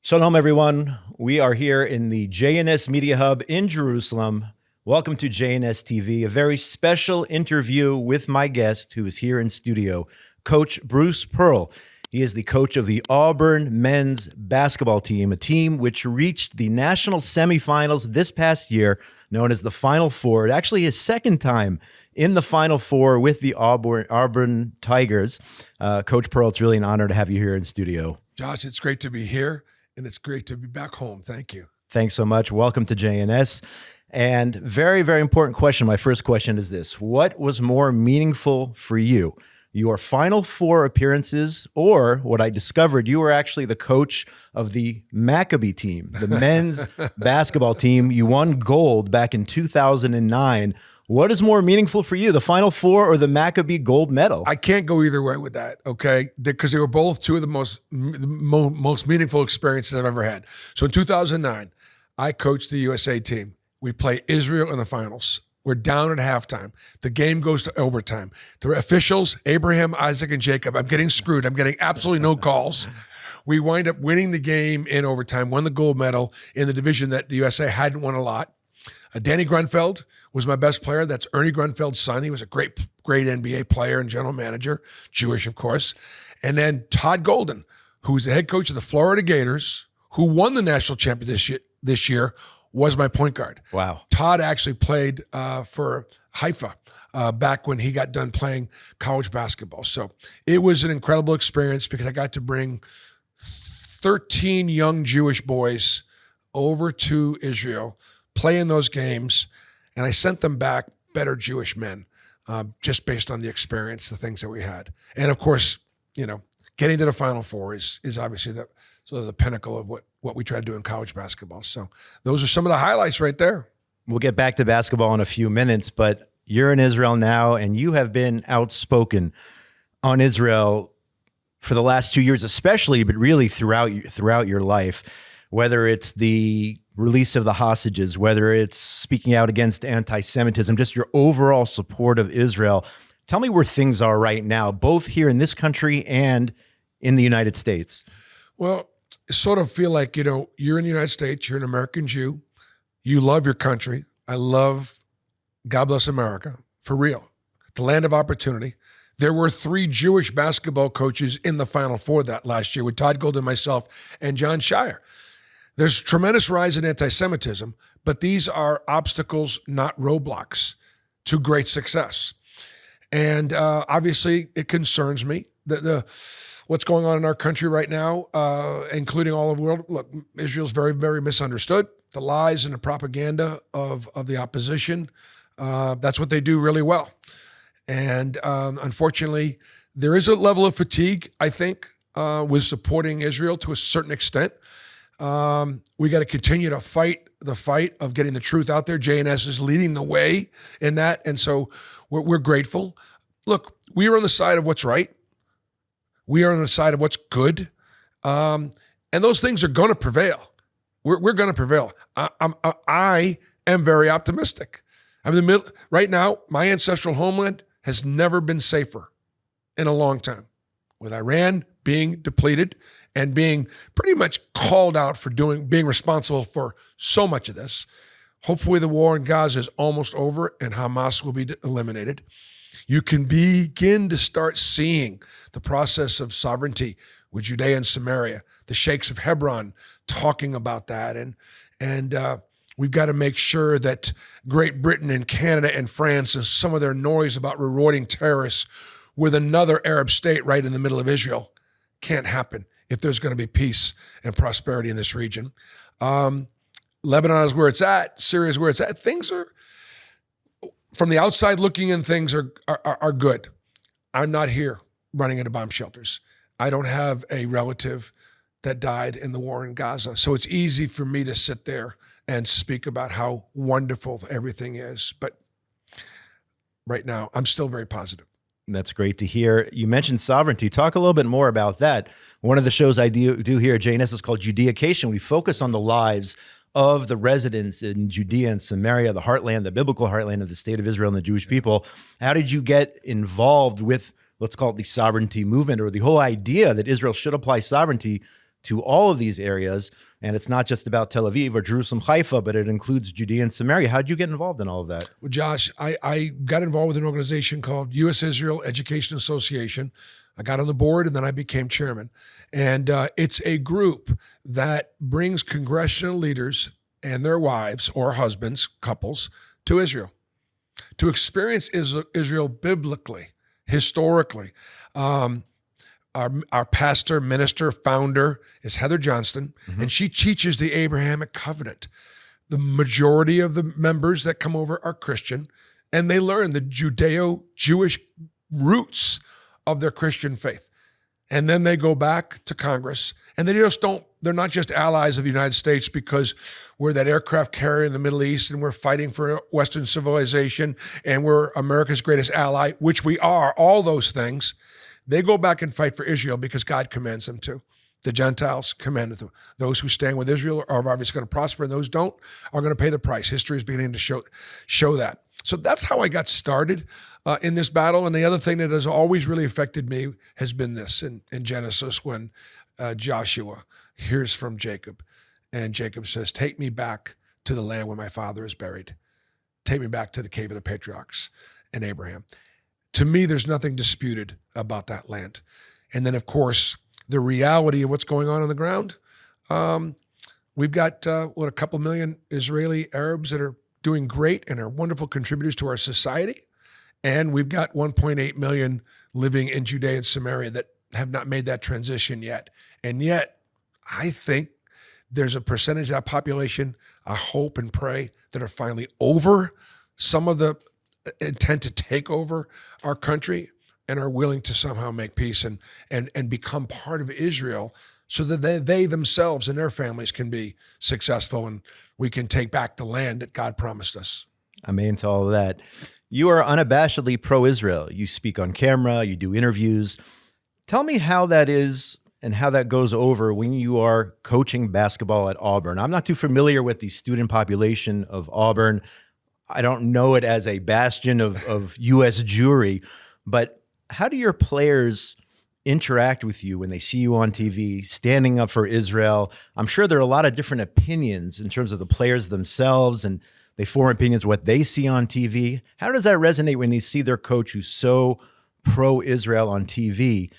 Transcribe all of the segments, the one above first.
Shalom, everyone. We are here in the JNS Media Hub in Jerusalem. Welcome to JNS TV, a very special interview with my guest who is here in studio, Coach Bruce Pearl. He is the coach of the Auburn men's basketball team, a team which reached the national semifinals this past year, known as the Final Four. Actually, his second time in the Final Four with the Auburn Tigers. Coach Pearl, it's really an honor to have you here in studio. Josh, it's great to be here, and it's great to be back home. Thank you. Thanks so much. Welcome to JNS. And very, very important question. My first question is this. What was more meaningful for you? Your Final Four appearances, or what I discovered, you were actually the coach of the Maccabee team, the men's basketball team. You won gold back in 2009. What is more meaningful for you, the Final Four or the Maccabee gold medal? I can't go either way with that, okay? Because they were both two of the most meaningful experiences I've ever had. So in 2009, I coached the USA team. We play Israel in the finals. We're down at halftime. The game goes to overtime. The officials, Abraham, Isaac, and Jacob, I'm getting screwed. I'm getting absolutely no calls. We wind up winning the game in overtime, won the gold medal in the division that the USA hadn't won a lot. Danny Grunfeld was my best player. That's Ernie Grunfeld's son. He was a great NBA player and general manager, Jewish, of course. And then Todd Golden, who's the head coach of the Florida Gators, who won the national championship this year, was my point guard. Wow. Todd actually played for Haifa back when he got done playing college basketball. So it was an incredible experience because I got to bring 13 young Jewish boys over to Israel, play in those games, and I sent them back better Jewish men just based on the experience, the things that we had. And of course, you know, getting to the Final Four is obviously the sort of the pinnacle of what we try to do in college basketball. So those are some of the highlights right there. We'll get back to basketball in a few minutes, but you're in Israel now, and you have been outspoken on Israel for the last 2 years, especially, but really throughout your life, whether it's the release of the hostages, whether it's speaking out against anti-Semitism, just your overall support of Israel. Tell me where things are right now, both here in this country and in the United States. Well, I sort of feel like, you know, you're in the United States, you're an American Jew, you love your country. I love, God bless America, for real, the land of opportunity. There were 3 Jewish basketball coaches in the Final Four that last year with Todd Golden, myself, and John Shire. There's a tremendous rise in anti-Semitism, but these are obstacles, not roadblocks, to great success. And obviously, it concerns me that what's going on in our country right now, including all of the world. Look, Israel's very, very misunderstood. The lies and the propaganda of the opposition, that's what they do really well. And unfortunately, there is a level of fatigue, I think, with supporting Israel to a certain extent. We got to continue to fight the fight of getting the truth out there. JNS is leading the way in that. And so we're grateful. Look, we are on the side of what's right. We are on the side of what's good. And those things are going to prevail. We're going to prevail. I am very optimistic. I'm in the middle right now. My ancestral homeland has never been safer in a long time, with Iran being depleted and being pretty much called out for being responsible for so much of this. Hopefully the war in Gaza is almost over and Hamas will be eliminated. You can begin to start seeing the process of sovereignty with Judea and Samaria, the sheikhs of Hebron talking about that. And we've got to make sure that Great Britain and Canada and France and some of their noise about rewarding terrorists with another Arab state right in the middle of Israel can't happen if there's going to be peace and prosperity in this region. Lebanon is where it's at. Syria is where it's at. Things are, from the outside looking in, things are good. I'm not here running into bomb shelters. I don't have a relative that died in the war in Gaza. So it's easy for me to sit there and speak about how wonderful everything is. But right now, I'm still very positive. That's great to hear. You mentioned sovereignty. Talk a little bit more about that. One of the shows I do here at JNS is called Judeacation. We focus on the lives of the residents in Judea and Samaria, the heartland, the biblical heartland of the state of Israel and the Jewish people. How did you get involved with, let's call it the sovereignty movement, or the whole idea that Israel should apply sovereignty to all of these areas. And it's not just about Tel Aviv or Jerusalem, Haifa, but it includes Judea and Samaria. How'd you get involved in all of that? Well, Josh, I got involved with an organization called U.S. Israel Education Association. I got on the board and then I became chairman. And it's a group that brings congressional leaders and their wives or husbands, couples, to Israel, to experience Israel biblically, historically. Our pastor, minister, founder is Heather Johnston, and she teaches the Abrahamic covenant. The majority of the members that come over are Christian, and they learn the Judeo-Jewish roots of their Christian faith. And then they go back to Congress, and they're not just allies of the United States because we're that aircraft carrier in the Middle East and we're fighting for Western civilization and we're America's greatest ally, which we are, all those things. They go back and fight for Israel because God commands them to. The Gentiles commanded them. Those who stand with Israel are obviously going to prosper, and those don't are going to pay the price. History is beginning to show that. So that's how I got started in this battle. And the other thing that has always really affected me has been this in Genesis when Joshua hears from Jacob. And Jacob says, take me back to the land where my father is buried. Take me back to the cave of the patriarchs and Abraham. To me, there's nothing disputed about that land. And then, of course, the reality of what's going on the ground. We've got, a couple million Israeli Arabs that are doing great and are wonderful contributors to our society. And we've got 1.8 million living in Judea and Samaria that have not made that transition yet. And yet, I think there's a percentage of that population, I hope and pray, that are finally over some of the intent to take over our country and are willing to somehow make peace and become part of Israel so that they themselves and their families can be successful and we can take back the land that God promised us. Amen to all of that. You are unabashedly pro-Israel. You speak on camera, you do interviews. Tell me how that is and how that goes over when you are coaching basketball at Auburn. I'm not too familiar with the student population of Auburn. I don't know it as a bastion of U.S. Jewry, but how do your players interact with you when they see you on TV, standing up for Israel? I'm sure there are a lot of different opinions in terms of the players themselves, and they form opinions what they see on TV. How does that resonate when they see their coach who's so pro-Israel on TV?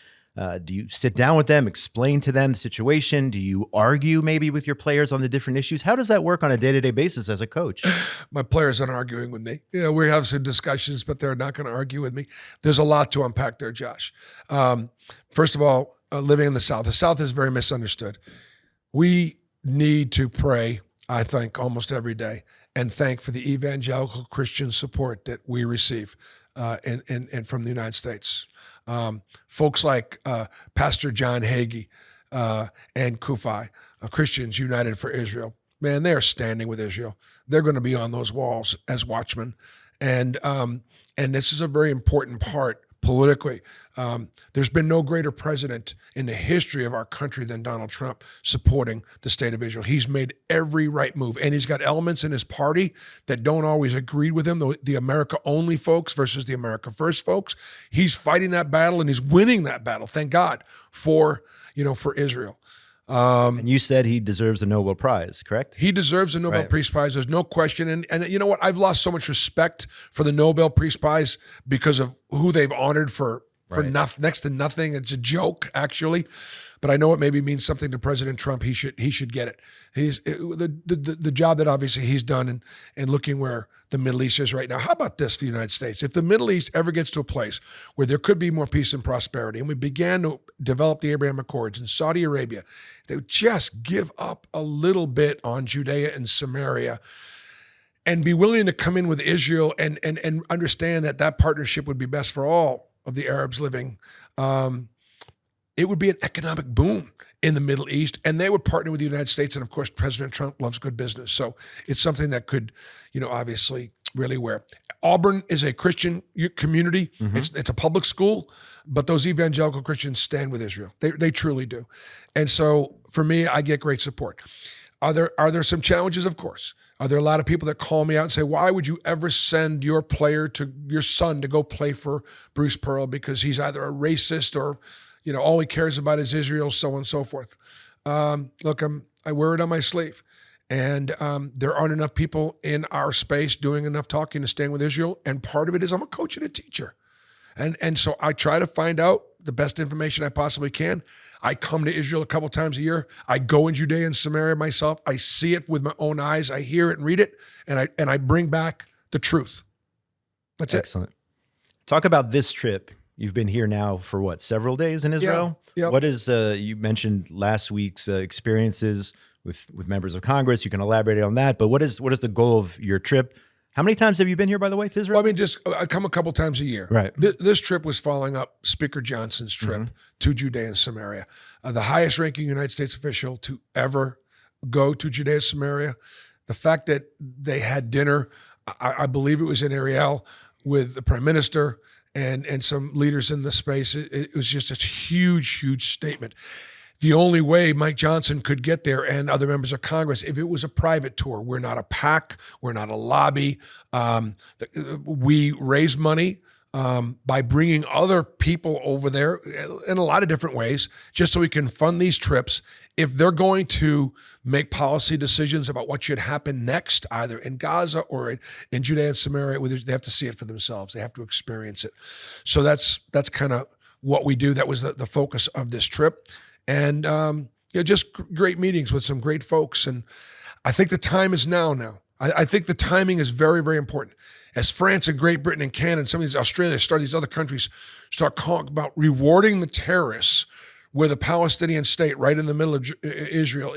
Do you sit down with them, explain to them the situation? Do you argue maybe with your players on the different issues? How does that work on a day-to-day basis as a coach? My players aren't arguing with me. We have some discussions, but they're not going to argue with me. There's a lot to unpack there, Josh. First of all, living in the South is very misunderstood. We need to pray, I think, almost every day and thank for the evangelical Christian support that we receive and from the United States. Folks like Pastor John Hagee and Kufi, Christians United for Israel, man, they're standing with Israel. They're going to be on those walls as watchmen. And this is a very important part politically. There's been no greater president in the history of our country than Donald Trump supporting the state of Israel. He's made every right move, and he's got elements in his party that don't always agree with him, the America-only folks versus the America-first folks. He's fighting that battle, and he's winning that battle, thank God, for Israel. And you said he deserves a Nobel Prize, correct? He deserves a Nobel Peace Prize. There's no question. And you know what? I've lost so much respect for the Nobel Peace Prize because of who they've honored for next to nothing. It's a joke, actually. But I know it maybe means something to President Trump. He should get it. The job that obviously he's done and looking where the Middle East is right now. How about this for the United States? If the Middle East ever gets to a place where there could be more peace and prosperity, and we began to develop the Abraham Accords in Saudi Arabia, they would just give up a little bit on Judea and Samaria and be willing to come in with Israel and understand that partnership would be best for all of the Arabs living. It would be an economic boom in the Middle East, and they would partner with the United States. And of course, President Trump loves good business. So it's something that could, obviously really where Auburn is a Christian community. Mm-hmm. It's a public school, but those evangelical Christians stand with Israel. They truly do. And so for me, I get great support. Are there some challenges? Of course. Are there a lot of people that call me out and say, why would you ever send your son to go play for Bruce Pearl because he's either a racist or all he cares about is Israel, so on and so forth. Look, I wear it on my sleeve. And there aren't enough people in our space doing enough talking to stand with Israel. And part of it is I'm a coach and a teacher. And so I try to find out the best information I possibly can. I come to Israel a couple times a year. I go in Judea and Samaria myself. I see it with my own eyes. I hear it and read it. And I bring back the truth. That's Excellent. Talk about this trip. You've been here now for what, several days in Israel? Yeah. What is, you mentioned last week's experiences with members of Congress. You can elaborate on that, but what is the goal of your trip? How many times have you been here, by the way, to Israel? Well, I come a couple times a year. Right. This trip was following up Speaker Johnson's trip to Judea and Samaria, the highest ranking United States official to ever go to Judea and Samaria. The fact that they had dinner, I believe it was in Ariel, with the prime minister and some leaders in the space. It was just a huge, huge statement. The only way Mike Johnson could get there and other members of Congress, if it was a private tour. We're not a PAC. We're not a lobby. We raise money by bringing other people over there in a lot of different ways, just so we can fund these trips. If they're going to make policy decisions about what should happen next, either in Gaza or in Judea and Samaria, they have to see it for themselves. They have to experience it. So that's kind of what we do. That was the focus of this trip. And just great meetings with some great folks. And I think the time is now. I think the timing is very, very important. As France and Great Britain and Canada and some of these Australia, these other countries start talking about rewarding the terrorists, where the Palestinian state right in the middle of Israel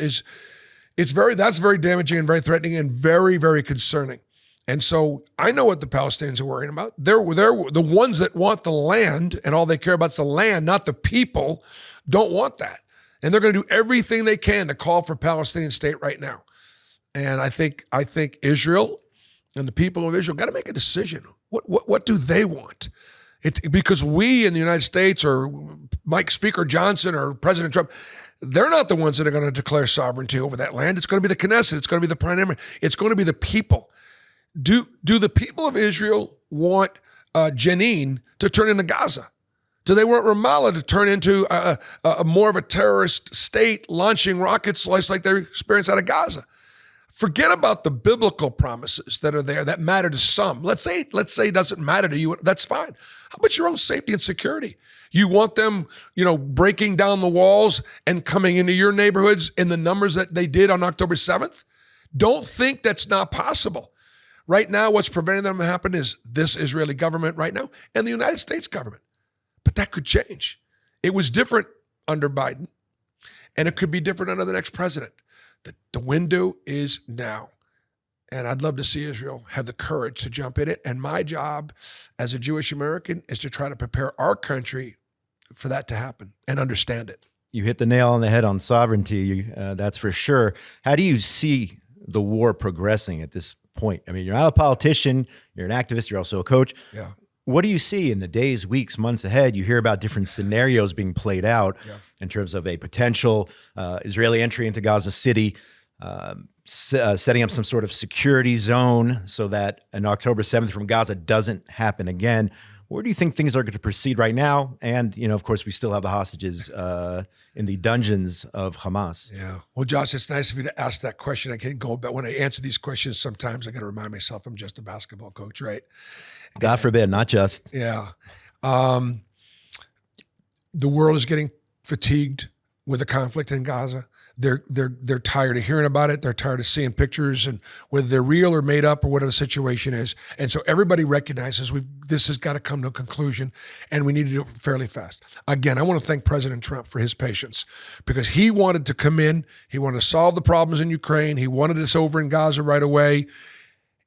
that's very damaging and very threatening and very, very concerning. And so I know what the Palestinians are worrying about. They're the ones that want the land, and all they care about is the land, not the people, don't want that. And they're going to do everything they can to call for a Palestinian state right now. And I think Israel and the people of Israel got to make a decision. What do they want? It's because we in the United States, or Speaker Johnson or President Trump, they're not the ones that are going to declare sovereignty over that land. It's going to be the Knesset. It's going to be the prime minister. It's going to be the people. Do the people of Israel want Jenin to turn into Gaza? Do they want Ramallah to turn into a more of a terrorist state, launching rockets like they experienced out of Gaza? Forget about the biblical promises that are there that matter to some. Let's say it doesn't matter to you. That's fine. How about your own safety and security? You want them, breaking down the walls and coming into your neighborhoods in the numbers that they did on October 7th? Don't think that's not possible. Right now, what's preventing them from happening is this Israeli government right now and the United States government. But that could change. It was different under Biden, and it could be different under the next president. The window is now. And I'd love to see Israel have the courage to jump in it. And my job as a Jewish American is to try to prepare our country for that to happen and understand it. You hit the nail on the head on sovereignty, that's for sure. How do you see the war progressing at this point? I mean, you're not a politician, you're an activist, you're also a coach. Yeah. What do you see in the days, weeks, months ahead? You hear about different scenarios being played out in terms of a potential Israeli entry into Gaza City, setting up some sort of security zone so that an October 7th from Gaza doesn't happen again. Where do you think things are going to proceed right now? And, of course, we still have the hostages in the dungeons of Hamas. Yeah. Well, Josh, it's nice of you to ask that question. I can't go, but when I answer these questions, sometimes I got to remind myself I'm just a basketball coach, right? God forbid, not just. Yeah. The world is getting fatigued with the conflict in Gaza. They're tired of hearing about it. They're tired of seeing pictures, and whether they're real or made up or whatever the situation is. And so everybody recognizes this has got to come to a conclusion, and we need to do it fairly fast. Again, I want to thank President Trump for his patience, because he wanted to come in. He wanted to solve the problems in Ukraine. He wanted us over in Gaza right away.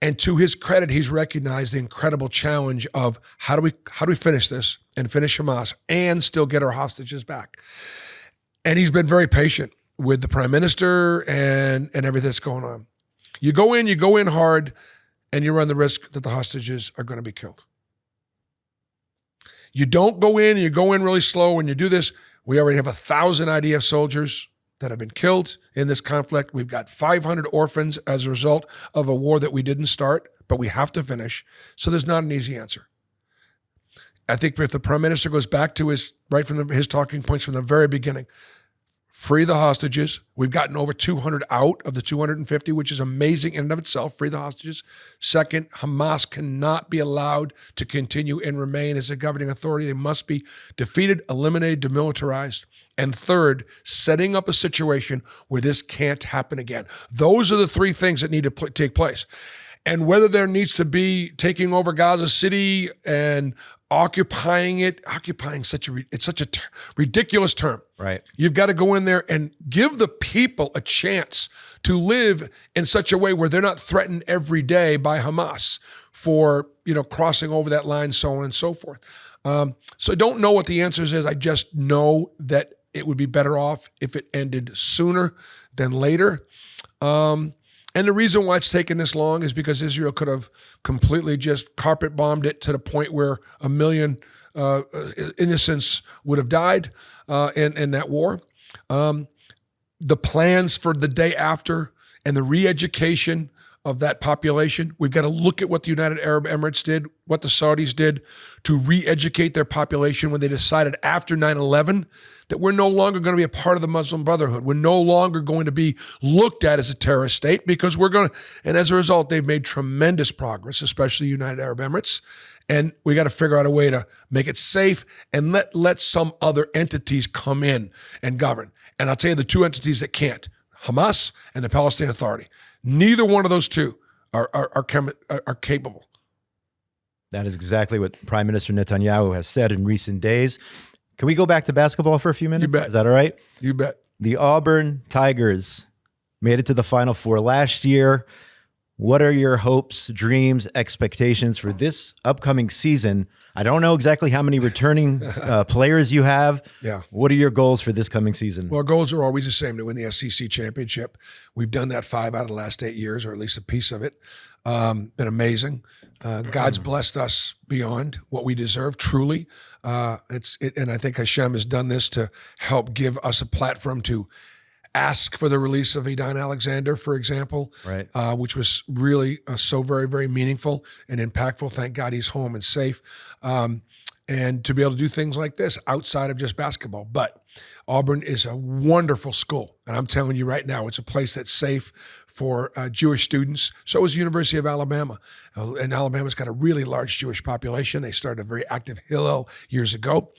And to his credit, he's recognized the incredible challenge of how do we finish this and finish Hamas and still get our hostages back. And he's been very patient with the prime minister and everything that's going on. You go in hard, and you run the risk that the hostages are going to be killed. You don't go in, you go in really slow. When you do this, we already have 1,000 IDF soldiers that have been killed in this conflict. We've got 500 orphans as a result of a war that we didn't start, but we have to finish. So there's not an easy answer. I think if the prime minister goes back to his talking points from the very beginning, free the hostages. We've gotten over 200 out of the 250, which is amazing in and of itself. Free the hostages. Second, Hamas cannot be allowed to continue and remain as a governing authority. They must be defeated, eliminated, demilitarized. And third, setting up a situation where this can't happen again. Those are the three things that need to take place. And whether there needs to be taking over Gaza City and occupying such a ridiculous term. Right. You've got to go in there and give the people a chance to live in such a way where they're not threatened every day by Hamas for, crossing over that line, so on and so forth. So I don't know what the answers is. I just know that it would be better off if it ended sooner than later. And the reason why it's taken this long is because Israel could have completely just carpet bombed it to the point where 1 million innocents would have died in that war. The plans for the day after and the re-education of that population, we've got to look at what the United Arab Emirates did, what the Saudis did to re-educate their population when they decided after 9/11 that we're no longer going to be a part of the Muslim Brotherhood. We're no longer going to be looked at as a terrorist state because and as a result, they've made tremendous progress, especially the United Arab Emirates. And we got to figure out a way to make it safe and let some other entities come in and govern. And I'll tell you the two entities that can't, Hamas and the Palestinian Authority. Neither one of those two are capable. That is exactly what Prime Minister Netanyahu has said in recent days. Can we go back to basketball for a few minutes? You bet. Is that all right? You bet. The Auburn Tigers made it to the Final Four last year. What are your hopes, dreams, expectations for this upcoming season? I don't know exactly how many returning players you have. Yeah. What are your goals for this coming season? Well, our goals are always the same, to win the SEC championship. We've done that 5 out of the last 8 years, or at least a piece of it. Been amazing. God's blessed us beyond what we deserve, truly. And I think Hashem has done this to help give us a platform to ask for the release of Adon Alexander, for example, right. Which was really so very, very meaningful and impactful. Thank God he's home and safe. And to be able to do things like this outside of just basketball. But Auburn is a wonderful school. And I'm telling you right now, it's a place that's safe for Jewish students. So is the University of Alabama. And Alabama's got a really large Jewish population. They started a very active Hillel years ago.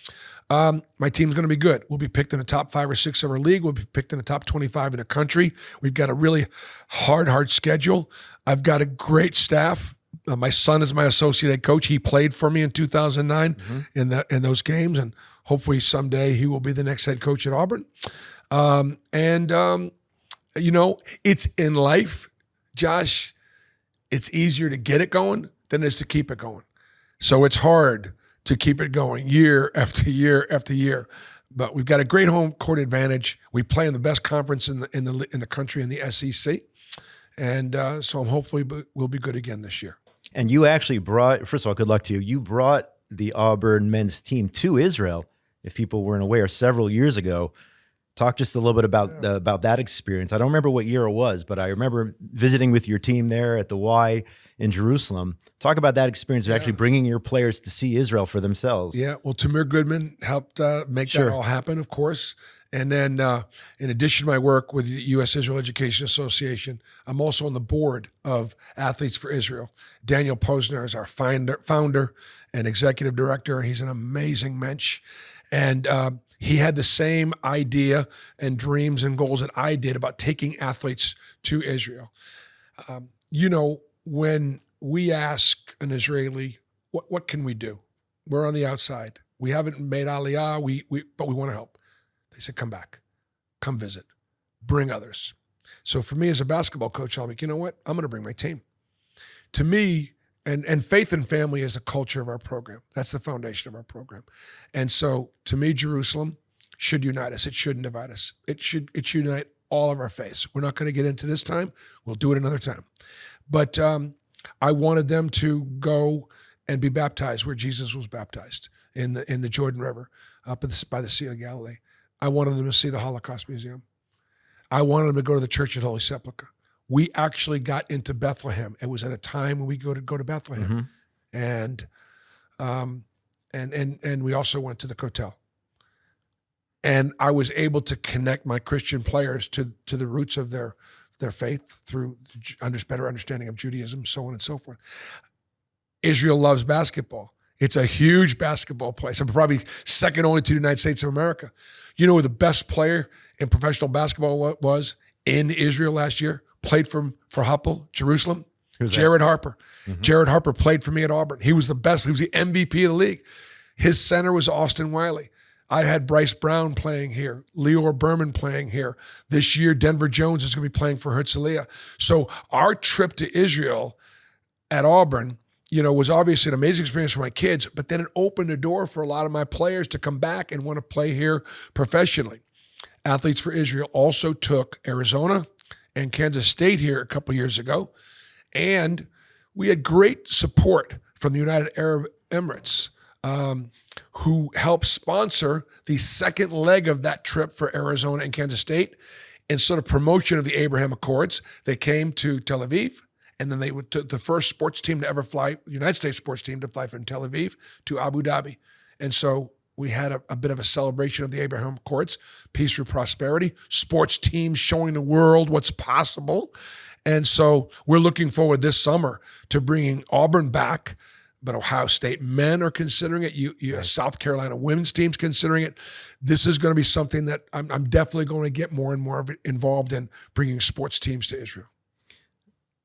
My team's going to be good. We'll be picked in the top 5 or 6 of our league. We'll be picked in the top 25 in the country. We've got a really hard schedule. I've got a great staff. My son is my associate head coach. He played for me in 2009 in those games, and hopefully someday he will be the next head coach at Auburn. It's in life, Josh, it's easier to get it going than it is to keep it going. So it's hard to keep it going year after year after year. But we've got a great home court advantage. We play in the best conference in the country, in the SEC. And so I'm hopefully we'll be good again this year. And you actually brought, first of all, good luck to you. You brought the Auburn men's team to Israel, if people weren't aware, several years ago. Talk just a little bit about that experience. I don't remember what year it was, but I remember visiting with your team there at the Y in Jerusalem. Talk about that experience of actually bringing your players to see Israel for themselves. Yeah, well, Tamir Goodman helped make that all happen, of course. And then in addition to my work with the U.S. Israel Education Association, I'm also on the board of Athletes for Israel. Daniel Posner is our founder and executive director. He's an amazing mensch. And he had the same idea and dreams and goals that I did about taking athletes to Israel. When we ask an Israeli, what can we do? We're on the outside. We haven't made Aliyah, but we want to help. They said, come back, come visit, bring others. So for me as a basketball coach, I'm like, you know what? I'm going to bring my team. To me, and faith and family is the culture of our program. That's the foundation of our program. And so to me, Jerusalem should unite us. It shouldn't divide us. It should unite all of our faiths. We're not going to get into this time. We'll do it another time. But I wanted them to go and be baptized where Jesus was baptized, in the Jordan River, up by the Sea of Galilee. I wanted them to see the Holocaust Museum. I wanted them to go to the Church of the Holy Sepulchre. We actually got into Bethlehem. It was at a time when we go to Bethlehem, and we also went to the Kotel. And I was able to connect my Christian players to the roots of their faith through better understanding of Judaism, so on and so forth. Israel loves basketball. It's a huge basketball place. I'm probably second only to the United States of America. You know who the best player in professional basketball was in Israel last year? Played for Hapoel, Jerusalem. Jared Harper. Mm-hmm. Jared Harper played for me at Auburn. He was the best. He was the MVP of the league. His center was Austin Wiley. I had Bryce Brown playing here, Leor Berman playing here. This year, Denver Jones is going to be playing for Herzliya. So our trip to Israel at Auburn, was obviously an amazing experience for my kids, but then it opened the door for a lot of my players to come back and want to play here professionally. Athletes for Israel also took Arizona and Kansas State here a couple years ago. And we had great support from the United Arab Emirates, who helped sponsor the second leg of that trip for Arizona and Kansas State in sort of promotion of the Abraham Accords. They came to Tel Aviv, and then they were the first sports team to ever fly, United States sports team to fly from Tel Aviv to Abu Dhabi. And so we had a bit of a celebration of the Abraham Accords, peace through prosperity, sports teams showing the world what's possible. And so we're looking forward this summer to bringing Auburn back, but Ohio State men are considering it. South Carolina women's team's considering it. This is going to be something that I'm definitely going to get more and more of it involved in, bringing sports teams to Israel.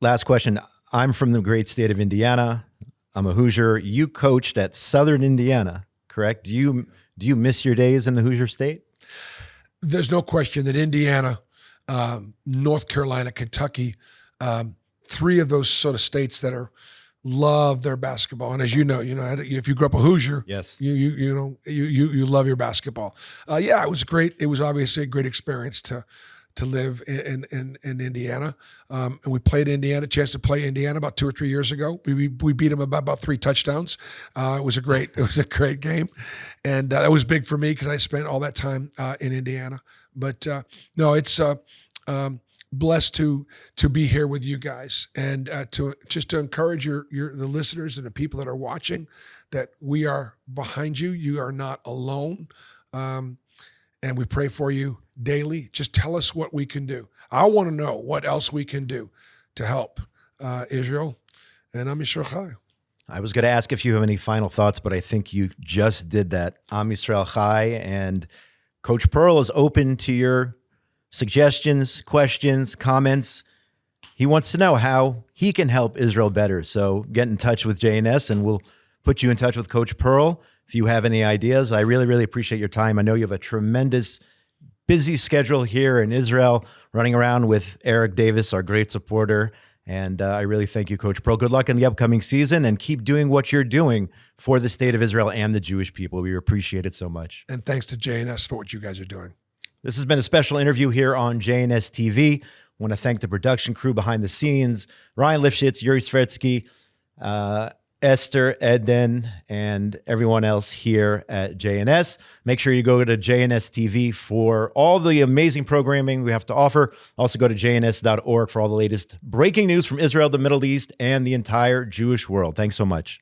Last question. I'm from the great state of Indiana. I'm a Hoosier. You coached at Southern Indiana, correct? Do you miss your days in the Hoosier State? There's no question that Indiana, North Carolina, Kentucky, three of those sort of states that love their basketball. And as you know, if you grew up a Hoosier, yes, you love your basketball. It was great. It was obviously a great experience to live in Indiana. And we played Indiana, chance to play Indiana about 2 or 3 years ago. We beat them by about 3 touchdowns. It was a great game. And that was big for me because I spent all that time in Indiana. But no, it's blessed to be here with you guys and to encourage the listeners and the people that are watching that we are behind you. You are not alone. And we pray for you daily. Just tell us what we can do. I want to know what else we can do to help Israel. And Am Yisrael Chai. I was going to ask if you have any final thoughts, but I think you just did that. Am Yisrael Chai, and Coach Pearl is open to your suggestions, questions, comments. He wants to know how he can help Israel better. So get in touch with JNS and we'll put you in touch with Coach Pearl. If you have any ideas, I really, really appreciate your time. I know you have a tremendous busy schedule here in Israel, running around with Eric Davis, our great supporter. And I really thank you, Coach Pearl. Good luck in the upcoming season and keep doing what you're doing for the state of Israel and the Jewish people. We appreciate it so much. And thanks to JNS for what you guys are doing. This has been a special interview here on JNS TV. I want to thank the production crew behind the scenes, Ryan Lifshitz, Yuri Svretsky, Esther, Eden, and everyone else here at JNS. Make sure you go to JNS TV for all the amazing programming we have to offer. Also go to jns.org for all the latest breaking news from Israel, the Middle East, and the entire Jewish world. Thanks so much.